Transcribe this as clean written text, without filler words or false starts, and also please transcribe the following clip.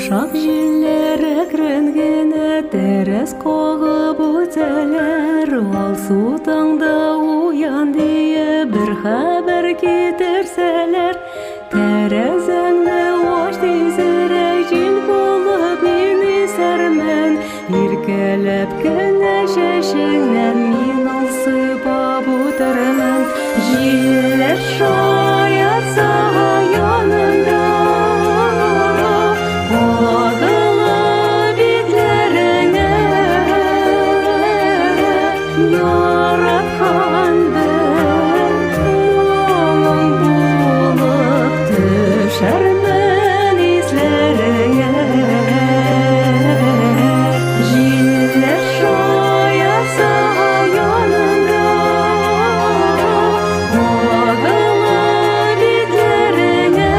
Yumuşak jillere krengene teres koğup öteler. Al sutanda uyan diye bir haber getirseler. Terezende hoş dizerek jil bulup meni sermen. Irkelep güneşeşinden min alsıpa butermen. Jiller şayatsa yanında yaratkan ben yolun bulup düşermen izlerine. Jiller şayatsa yanında bağlı bitlerine.